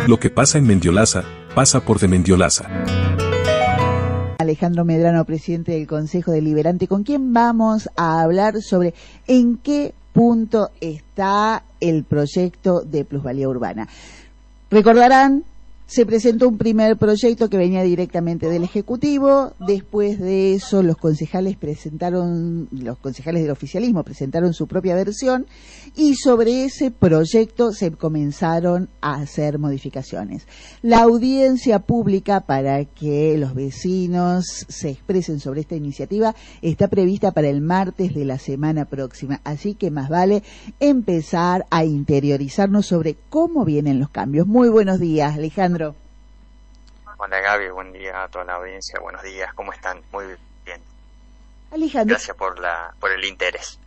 Lo que pasa en Mendiolaza, pasa por de Mendiolaza. Alejandro Medrano, presidente del Consejo Deliberante, con quien vamos a hablar sobre en qué punto está el proyecto de plusvalía urbana. Recordarán, se presentó un primer proyecto que venía directamente del Ejecutivo. Después de eso, los concejales del oficialismo presentaron su propia versión y sobre ese proyecto se comenzaron a hacer modificaciones. La audiencia pública para que los vecinos se expresen sobre esta iniciativa está prevista para el martes de la semana próxima, así que más vale empezar a interiorizarnos sobre cómo vienen los cambios. Muy buenos días, Alejandro. Hola Gaby, buen día a toda la audiencia, buenos días, ¿cómo están? Muy bien. Alejandro. Gracias por el interés.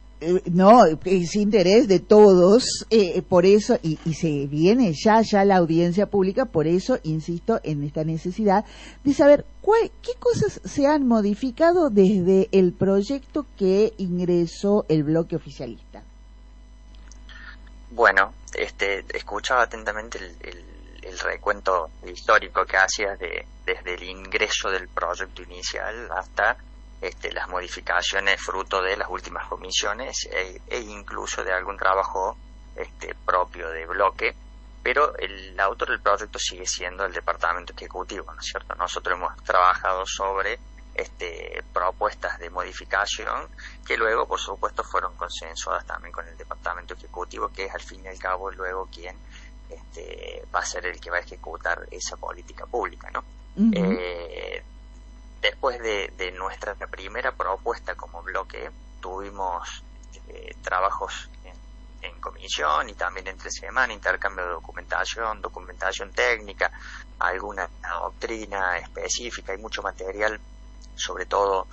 No, es interés de todos, por eso, y se viene ya la audiencia pública, por eso insisto en esta necesidad de saber qué cosas se han modificado desde el proyecto que ingresó el bloque oficialista. Bueno, escuchaba atentamente el recuento histórico que hacías desde el ingreso del proyecto inicial hasta las modificaciones fruto de las últimas comisiones e incluso de algún trabajo propio de bloque, pero el autor del proyecto sigue siendo el Departamento Ejecutivo, ¿no es cierto? Nosotros hemos trabajado sobre propuestas de modificación que luego, por supuesto, fueron consensuadas también con el Departamento Ejecutivo, que es al fin y al cabo luego quien va a ser el que va a ejecutar esa política pública, ¿no? Uh-huh. Después de nuestra primera propuesta como bloque, tuvimos trabajos en comisión y también entre semana, intercambio de documentación técnica, alguna doctrina específica y mucho material, sobre todo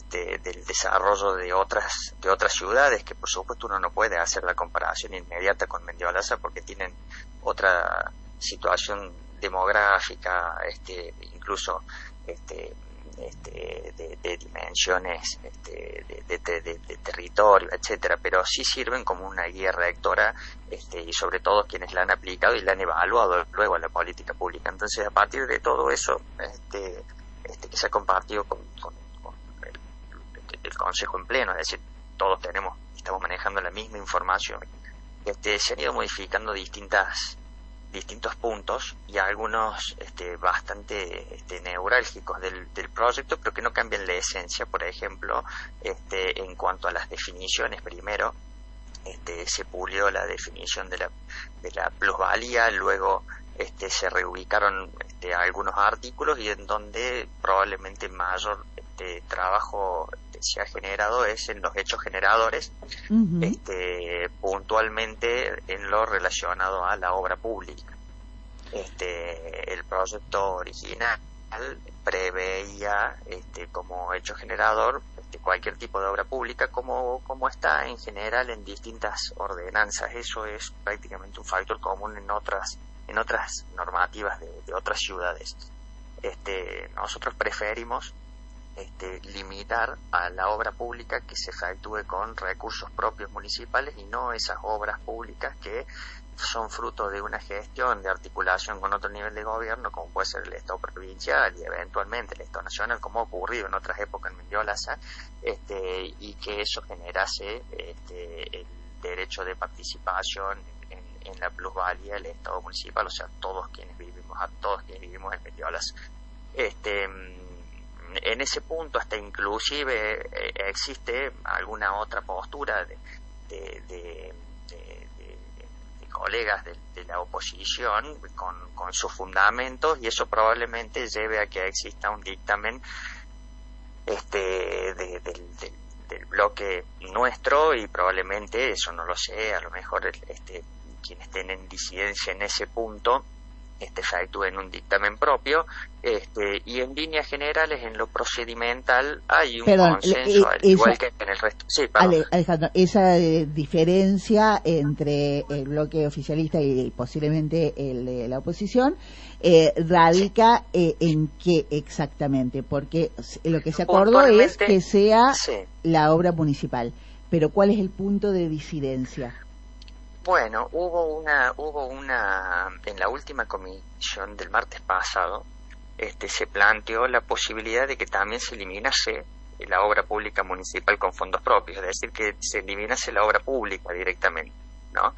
del desarrollo de otras ciudades, que por supuesto uno no puede hacer la comparación inmediata con Mendiolaza porque tienen otra situación demográfica, incluso de dimensiones de territorio, etcétera, pero sí sirven como una guía rectora y sobre todo quienes la han aplicado y la han evaluado luego en la política pública. Entonces, a partir de todo eso que se ha compartido con el Consejo en pleno, es decir, todos estamos manejando la misma información, se han ido modificando distintos puntos y algunos bastante neurálgicos del proyecto, pero que no cambian la esencia. Por ejemplo, en cuanto a las definiciones, primero se pulió la definición de la plusvalía, luego se reubicaron algunos artículos y en donde probablemente mayor trabajo se ha generado es en los hechos generadores, uh-huh. Puntualmente en lo relacionado a la obra pública. El proyecto original preveía como hecho generador cualquier tipo de obra pública como está en general en distintas ordenanzas. Eso es prácticamente un factor común en otras normativas de otras ciudades. Nosotros preferimos limitar a la obra pública que se efectúe con recursos propios municipales y no esas obras públicas que son fruto de una gestión de articulación con otro nivel de gobierno, como puede ser el Estado provincial y eventualmente el Estado nacional, como ha ocurrido en otras épocas en Mendiolaza, y que eso generase el derecho de participación en la plusvalía del Estado municipal, o sea, todos quienes vivimos en Mendiolaza. En ese punto hasta inclusive existe alguna otra postura de colegas de la oposición con sus fundamentos, y eso probablemente lleve a que exista un dictamen del bloque nuestro, y probablemente, eso no lo sé, a lo mejor quienes estén en disidencia en ese punto efectúen un dictamen propio, y en líneas generales en lo procedimental hay un consenso, al igual que en el resto. Sí, Alejandro, esa diferencia entre el bloque oficialista y posiblemente el de la oposición radica en qué exactamente, porque lo que se acordó es que sea la obra municipal, pero ¿cuál es el punto de disidencia? Bueno, hubo una, en la última comisión del martes pasado, se planteó la posibilidad de que también se eliminase la obra pública municipal con fondos propios, es decir, que se eliminase la obra pública directamente, ¿no?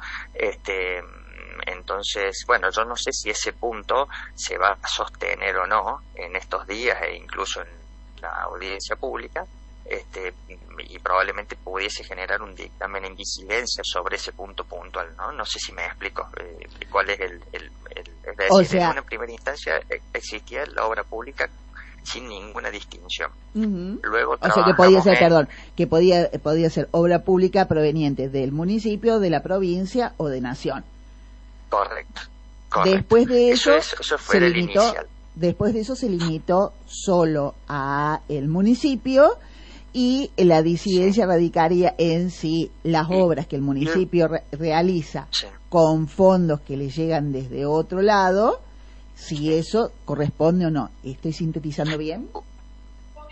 Entonces, bueno, yo no sé si ese punto se va a sostener o no en estos días e incluso en la audiencia pública, y probablemente pudiese generar un dictamen en disidencia sobre ese punto puntual, ¿no? No sé si me explico cuál es es decir, O sea, en una primera instancia existía la obra pública sin ninguna distinción. Luego o sea que podía ser, en... perdón, que podía ser obra pública proveniente del municipio, de la provincia o de nación. Correcto. Después de eso, eso fue el inicial. Después de eso se limitó solo a el municipio y la disidencia radicaría en si las obras que el municipio realiza con fondos que le llegan desde otro lado, si eso corresponde o no. ¿Estoy sintetizando bien?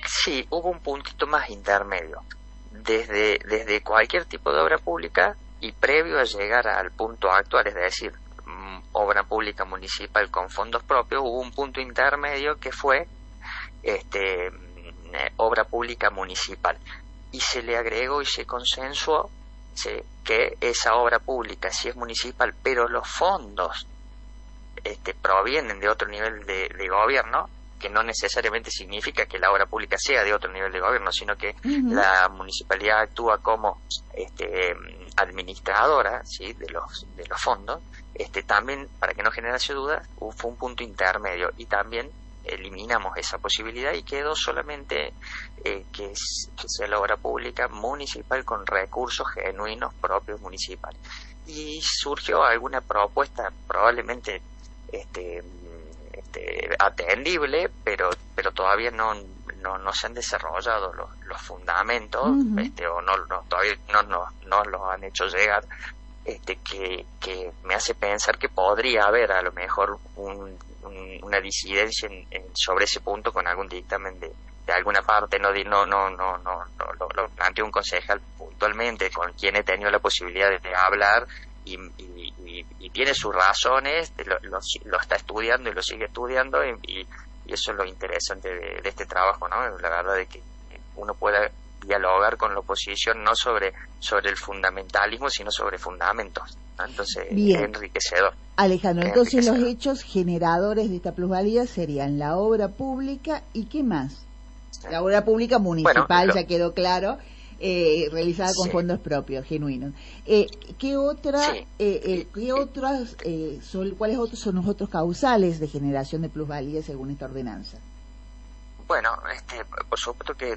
Sí, hubo un puntito más intermedio. Desde cualquier tipo de obra pública y previo a llegar al punto actual, es decir, obra pública municipal con fondos propios, hubo un punto intermedio que fue obra pública municipal, y se le agregó y se consensuó, ¿sí?, que esa obra pública, si es municipal, pero los fondos provienen de otro nivel de gobierno, que no necesariamente significa que la obra pública sea de otro nivel de gobierno, sino que la municipalidad actúa como administradora, ¿sí?, de los fondos. También, para que no generase dudas, fue un punto intermedio, y también eliminamos esa posibilidad y quedó solamente que sea la obra pública municipal con recursos genuinos propios municipales. Y surgió alguna propuesta probablemente atendible, pero todavía no se han desarrollado los fundamentos, todavía no los han hecho llegar, que me hace pensar que podría haber a lo mejor una disidencia sobre ese punto con algún dictamen de alguna parte. Lo planteó un concejal puntualmente con quien he tenido la posibilidad de hablar, y tiene sus razones, lo está estudiando y lo sigue estudiando, y eso es lo interesante de este trabajo, ¿no? La verdad de que uno pueda dialogar con la oposición no sobre el fundamentalismo, sino sobre fundamentos, ¿no? Entonces, bien, es enriquecedor. Alejandro, entonces los hechos generadores de esta plusvalía serían la obra pública y ¿qué más? La obra pública municipal, bueno, ya quedó claro, realizada con fondos propios, genuinos. ¿Qué otras cuáles otros son los otros causales de generación de plusvalía según esta ordenanza? Bueno, por supuesto que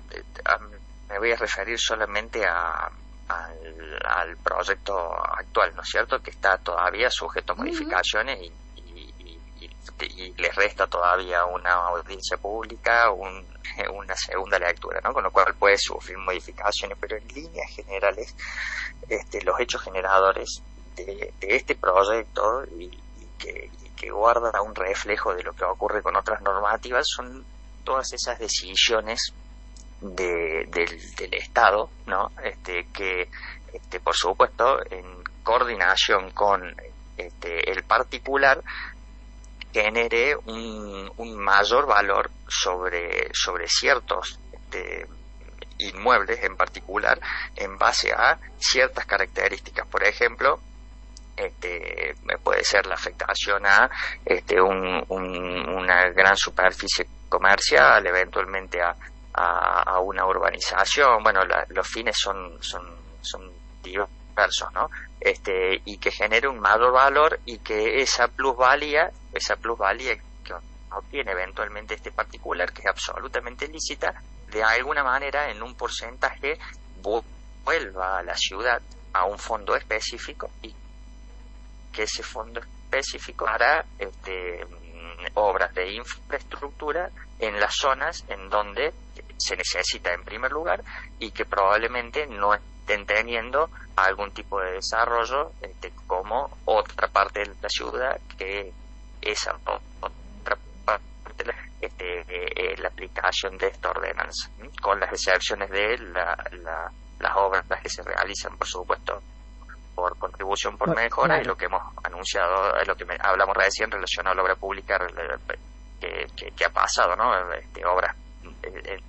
me voy a referir solamente al proyecto actual, ¿no es cierto?, que está todavía sujeto a modificaciones y les resta todavía una audiencia pública, una segunda lectura, ¿no?, con lo cual puede sufrir modificaciones, pero en líneas generales los hechos generadores de este proyecto y que guarda un reflejo de lo que ocurre con otras normativas son todas esas decisiones del Estado, ¿no?, que por supuesto en coordinación con el particular genere un mayor valor sobre ciertos inmuebles en particular, en base a ciertas características. Por ejemplo, puede ser la afectación a una gran superficie comercial, eventualmente a una urbanización. Bueno, los fines son diversos, ¿no? Y que genere un mayor valor, y que esa plusvalía que obtiene eventualmente este particular, que es absolutamente lícita, de alguna manera en un porcentaje vuelva a la ciudad a un fondo específico, y que ese fondo específico hará obras de infraestructura en las zonas en donde se necesita en primer lugar, y que probablemente no estén teniendo algún tipo de desarrollo como otra parte de la ciudad, que esa otra parte la aplicación de esta ordenanza, con las excepciones de las obras que se realizan, por supuesto, por contribución por mejora, claro. Y lo que hemos anunciado, es lo que hablamos recién relacionado a la obra pública que ha pasado, ¿no? Obras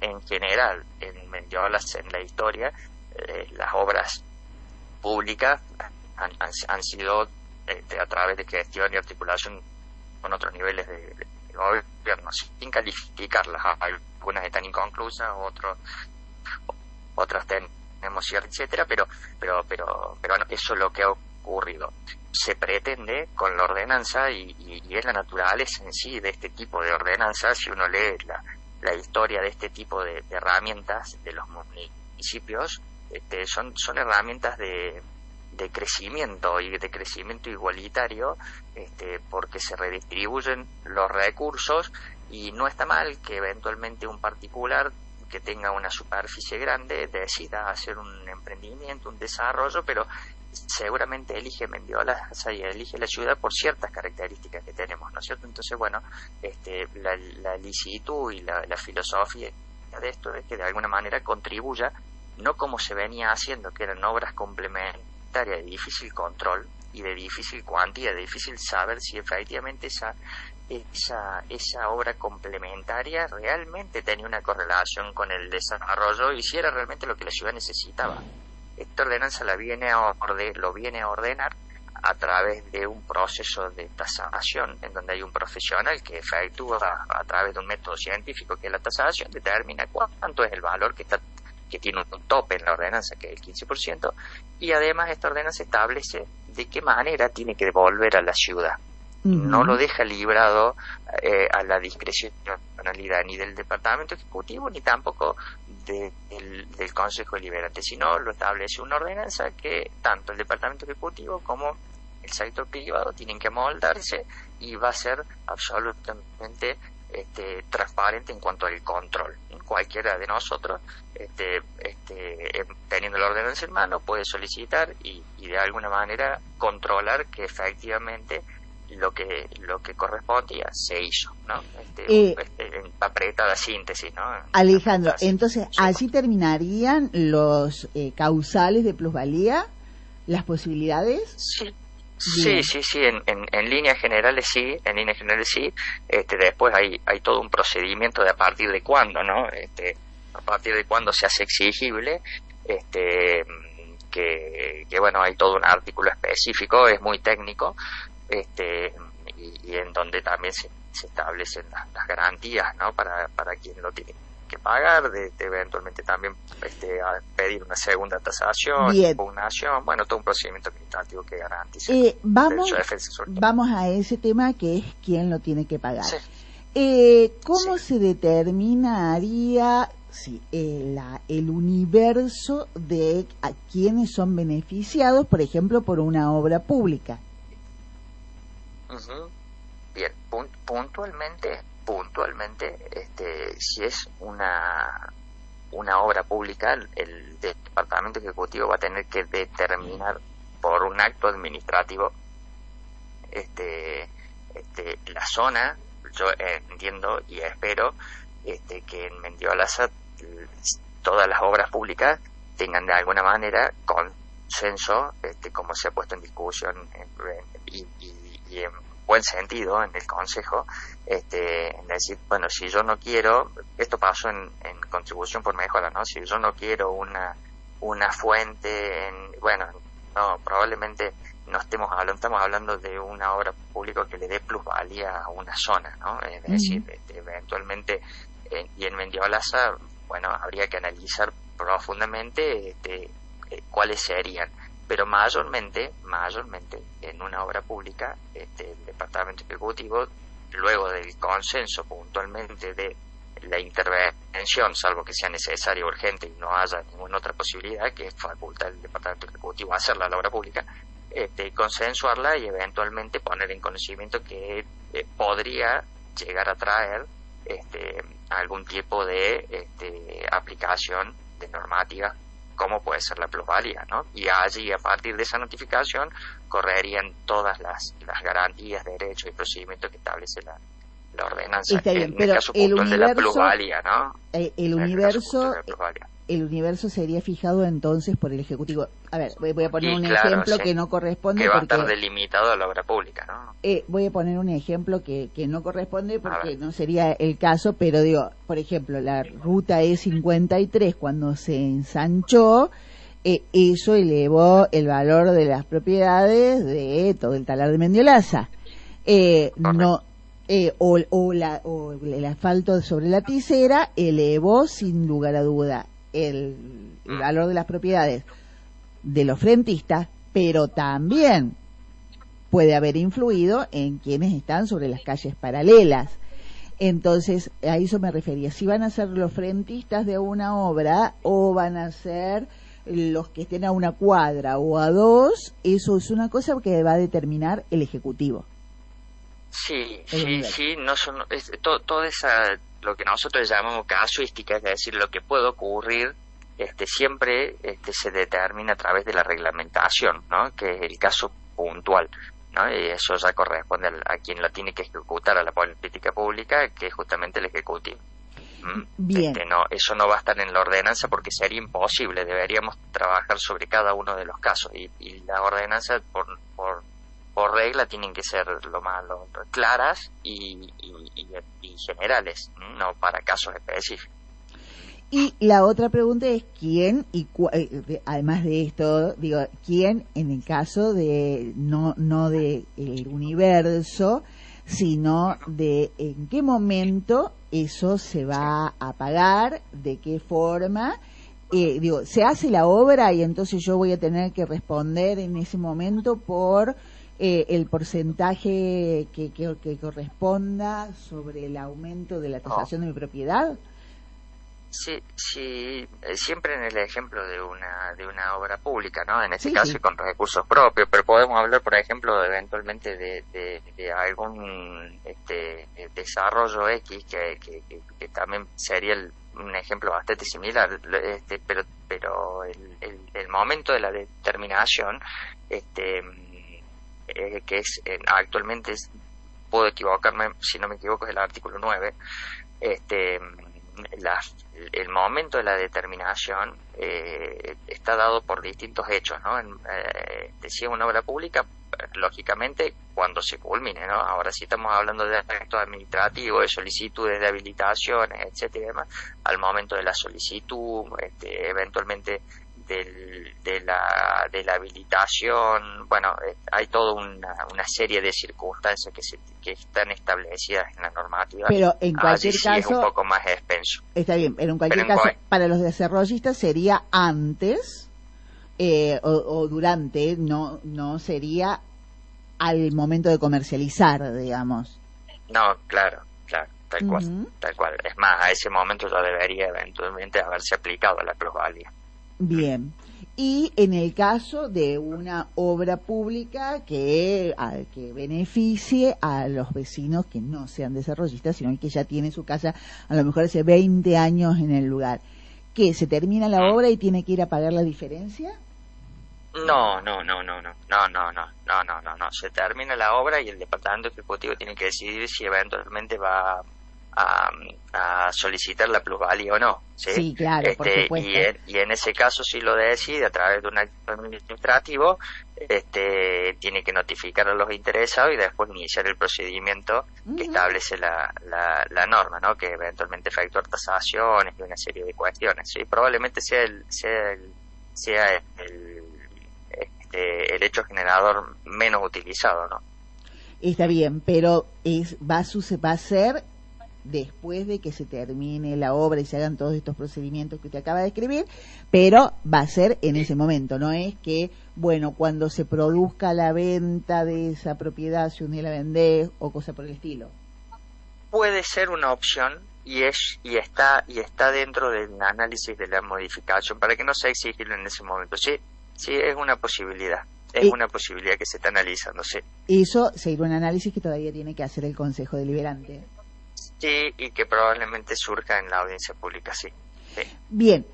en general en Mendiola, en la historia, las obras públicas han sido a través de gestión y articulación con otros niveles de gobierno, sin calificarlas. Algunas están inconclusas, otras tenemos cierta, etcétera, pero bueno, eso es lo que ha ocurrido. Se pretende con la ordenanza, y es la naturaleza en sí de este tipo de ordenanza. Si uno lee la historia de este tipo de herramientas de los municipios, son herramientas de crecimiento, y de crecimiento igualitario, porque se redistribuyen los recursos, y no está mal que eventualmente un particular que tenga una superficie grande decida hacer un emprendimiento, un desarrollo, pero seguramente elige Mendiola y elige la ciudad por ciertas características que tenemos, ¿no es cierto? Entonces, bueno, la licitud y la filosofía de esto es que de alguna manera contribuya, no como se venía haciendo, que eran obras complementarias de difícil control y de difícil cuantía, de difícil saber si efectivamente esa obra complementaria realmente tenía una correlación con el desarrollo y si era realmente lo que la ciudad necesitaba. Esta ordenanza lo viene a ordenar a través de un proceso de tasación, en donde hay un profesional que efectúa a través de un método científico, que es la tasación, determina cuánto es el valor que tiene un tope en la ordenanza, que es el 15%, y además esta ordenanza establece de qué manera tiene que devolver a la ciudad. No lo deja librado a la discrecionalidad ni del Departamento Ejecutivo ni tampoco del Consejo Deliberante, sino lo establece una ordenanza que tanto el Departamento Ejecutivo como el sector privado tienen que moldarse, y va a ser absolutamente transparente en cuanto al control. Cualquiera de nosotros, teniendo la ordenanza en mano, puede solicitar y de alguna manera controlar que efectivamente lo que correspondía se hizo, ¿no? En apretada síntesis, ¿no? Alejandro, entonces allí terminarían los causales de plusvalía, las posibilidades. Sí. Sí, en líneas generales sí, después hay todo un procedimiento de a partir de cuándo, ¿no? A partir de cuándo se hace exigible, que bueno, hay todo un artículo específico, es muy técnico, y en donde también se establecen las garantías, ¿no? Para quien lo tiene que pagar, de eventualmente también a pedir una segunda tasación, impugnación, bueno, todo un procedimiento administrativo que garantice vamos a ese tema, que es quién lo tiene que pagar. Sí. ¿Cómo se determinaría el universo de a quienes son beneficiados, por ejemplo, por una obra pública? Bien, puntualmente, si es una obra pública, el Departamento Ejecutivo va a tener que determinar por un acto administrativo la zona. Yo entiendo y espero que en Mendiola todas las obras públicas tengan de alguna manera consenso, como se ha puesto en discusión y en buen sentido en el Consejo, en decir, bueno, si yo no quiero, esto pasó en contribución por mejora, ¿no? Si yo no quiero una fuente, no, probablemente no estamos hablando de una obra pública que le dé plusvalía a una zona, ¿no? Es decir, eventualmente, y en Mendiola, bueno, habría que analizar profundamente cuáles serían. Pero mayormente en una obra pública, el Departamento Ejecutivo, luego del consenso puntualmente de la intervención, salvo que sea necesaria o urgente y no haya ninguna otra posibilidad, que faculta el Departamento Ejecutivo a hacerla la obra pública, consensuarla y eventualmente poner en conocimiento que podría llegar a traer algún tipo de aplicación de normativa, como puede ser la plusvalía, ¿no? Y allí, a partir de esa notificación, correrían todas las garantías, derechos y procedimientos que establece la ordenanza. Está bien, en pero el caso el puntual de la universo, plusvalía, ¿no? El universo sería fijado entonces por el Ejecutivo. A ver, voy a poner un claro, ejemplo sí, que no corresponde que va porque a estar delimitado a la obra pública, ¿no? voy a poner un ejemplo que no corresponde porque no sería el caso, pero digo, por ejemplo, la ruta E53 cuando se ensanchó, eso elevó el valor de las propiedades de todo el talar de Mendiolaza. No, o el asfalto sobre la Tisera elevó sin lugar a duda el valor de las propiedades de los frentistas, pero también puede haber influido en quienes están sobre las calles paralelas. Entonces, a eso me refería. Si van a ser los frentistas de una obra o van a ser los que estén a una cuadra o a dos, eso es una cosa que va a determinar el Ejecutivo. Sí, no son, toda esa, lo que nosotros llamamos casuística, es decir, lo que puede ocurrir, siempre se determina a través de la reglamentación, ¿no? Que es el caso puntual, ¿no? Y eso ya corresponde a quien lo tiene que ejecutar, a la política pública, que es justamente el Ejecutivo. Bien. No, eso no va a estar en la ordenanza porque sería imposible. Deberíamos trabajar sobre cada uno de los casos y la ordenanza por regla tienen que ser lo más claras y generales, no para casos específicos. Y la otra pregunta es quién además de esto, digo, quién en el caso de no de el universo, sino de en qué momento eso se va a pagar, de qué forma. Digo, se hace la obra y entonces yo voy a tener que responder en ese momento por el porcentaje que corresponda sobre el aumento de la tasación de mi propiedad. Sí, siempre en el ejemplo de una obra pública, ¿no? En este caso con recursos propios, pero podemos hablar, por ejemplo, eventualmente de algún desarrollo X que también sería un ejemplo bastante similar, pero el momento de la determinación, que es actualmente puedo equivocarme, si no me equivoco es el artículo 9, el momento de la determinación está dado por distintos hechos, ¿no? Decía una obra pública, lógicamente, cuando se culmine, ¿no? Ahora sí estamos hablando de actos administrativos, de solicitudes de habilitaciones, etcétera y demás. Al momento de la solicitud, eventualmente de la habilitación, bueno, hay toda una serie de circunstancias que están establecidas en la normativa. Pero en cualquier sí caso es un poco más expenso. Está bien, pero en cualquier caso para los desarrollistas sería antes o durante, no sería al momento de comercializar, digamos. No, claro, tal cual. Es más, a ese momento ya debería eventualmente haberse aplicado la plusvalía. Bien. Y en el caso de una obra pública que beneficie a los vecinos que no sean desarrollistas, sino que ya tienen su casa a lo mejor hace 20 años en el lugar, ¿que se termina la obra y tiene que ir a pagar la diferencia? No. Se termina la obra y el departamento ejecutivo tiene que decidir si eventualmente va a solicitar la plusvalía o no, ¿sí? Sí, claro, por supuesto. Y en ese caso, si lo decide a través de un acto administrativo, tiene que notificar a los interesados y después iniciar el procedimiento que establece la norma, ¿no? Que eventualmente efectuar tasaciones y una serie de cuestiones, ¿sí? Probablemente sea el hecho generador menos utilizado, ¿no? Está bien, pero va a ser después de que se termine la obra y se hagan todos estos procedimientos que usted acaba de escribir, pero va a ser en ese momento, no es que, bueno, cuando se produzca la venta de esa propiedad, si un día la vendés o cosa por el estilo. Puede ser una opción y está dentro del análisis de la modificación, para que no sea exigible en ese momento. Sí, es una posibilidad. Es una posibilidad que se está analizando, sí. Eso sería un análisis que todavía tiene que hacer el Consejo Deliberante. Sí, y que probablemente surja en la audiencia pública, sí. Bien,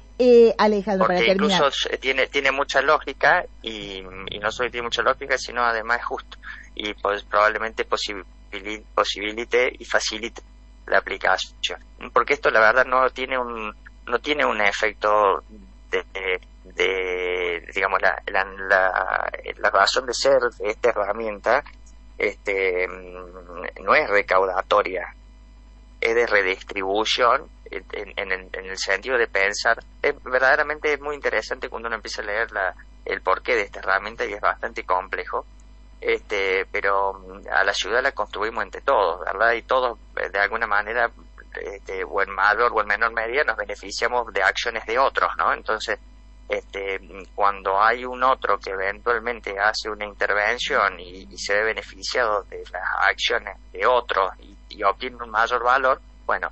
Alejandro, porque para terminar. Incluso tiene mucha lógica y no solo tiene mucha lógica, sino además es justo. Y pues probablemente posibilite y facilite la aplicación, porque esto la verdad no tiene un efecto de digamos la razón de ser de esta herramienta no es recaudatoria, es de redistribución en el sentido de pensar. Verdaderamente es muy interesante cuando uno empieza a leer el porqué de esta herramienta, y es bastante complejo, pero a la ciudad la construimos entre todos, ¿verdad? Y todos de alguna manera, o en mayor o en menor medida, nos beneficiamos de acciones de otros, ¿no? Entonces, cuando hay un otro que eventualmente hace una intervención y se ve beneficiado de las acciones de otros y obtiene un mayor valor, bueno,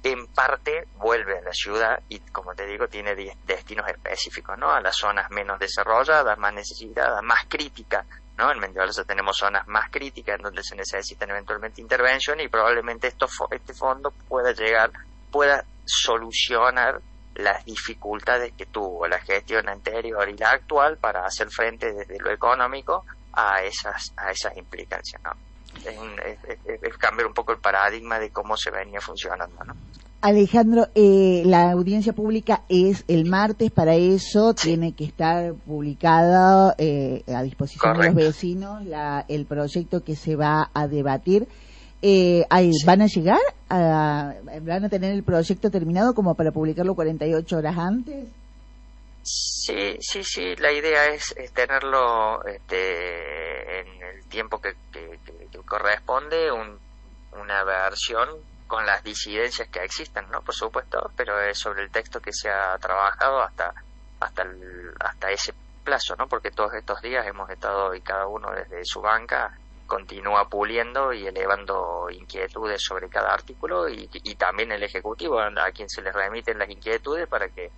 en parte vuelve a la ciudad y, como te digo, tiene destinos específicos, ¿no? A las zonas menos desarrolladas, más necesitadas, más críticas, ¿no? En Mendiolaza tenemos zonas más críticas en donde se necesitan eventualmente intervención, y probablemente este fondo pueda solucionar las dificultades que tuvo la gestión anterior y la actual para hacer frente desde lo económico a esas implicancias, ¿no? Es cambiar un poco el paradigma de cómo se venía funcionando, ¿no? Alejandro, la audiencia pública es el martes, para eso Sí. tiene que estar publicada a disposición Correcto. de los vecinos el proyecto que se va a debatir. Sí. ¿Van a llegar? ¿Van a tener el proyecto terminado como para publicarlo 48 horas antes? Sí, la idea es tenerlo en el tiempo que corresponde, una versión con las disidencias que existan, ¿no? Por supuesto, pero es sobre el texto que se ha trabajado hasta ese plazo, ¿no? Porque todos estos días hemos estado, y cada uno desde su banca continúa puliendo y elevando inquietudes sobre cada artículo, y también el Ejecutivo, a quien se les remiten las inquietudes para que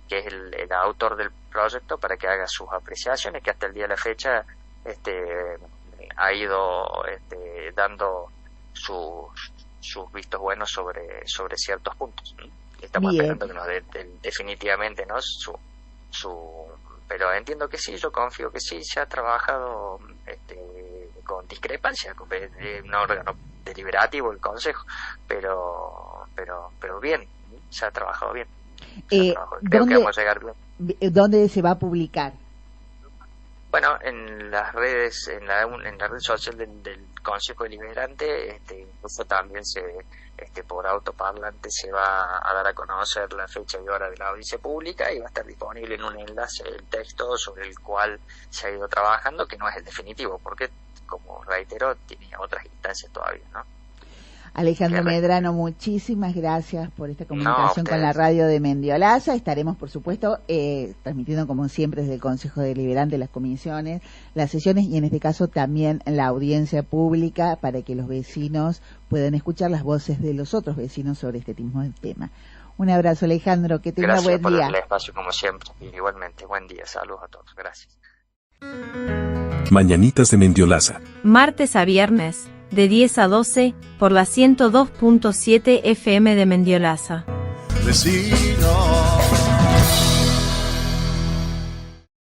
es el autor del proyecto, para que haga sus apreciaciones, que hasta el día de la fecha ha ido dando sus vistos buenos sobre ciertos puntos. Estamos Bien. esperando que nos dé definitivamente, ¿no? Pero entiendo que sí, yo confío que sí, se ha trabajado con discrepancia, con un órgano deliberativo, el Consejo, pero bien, se ha trabajado bien. Creo que vamos a llegar bien. ¿Dónde se va a publicar? Bueno, en las redes, en la red social del Consejo Deliberante, incluso también por autoparlante se va a dar a conocer la fecha y hora de la audiencia pública, y va a estar disponible en un enlace el texto sobre el cual se ha ido trabajando, que no es el definitivo, porque, como reitero, tiene otras instancias todavía, ¿no? Alejandro Medrano, muchísimas gracias por esta comunicación con la radio de Mendiolaza. Estaremos, por supuesto, transmitiendo, como siempre, desde el Consejo Deliberante las comisiones, las sesiones, y en este caso también la audiencia pública, para que los vecinos puedan escuchar las voces de los otros vecinos sobre este mismo tema. Un abrazo, Alejandro, que tenga buen día. Gracias por el espacio, como siempre, y igualmente, buen día, saludos a todos, gracias. Mañanitas de Mendiolaza. Martes a viernes, de 10 a 12, por la 102.7 FM de Mendiolaza. Vecino.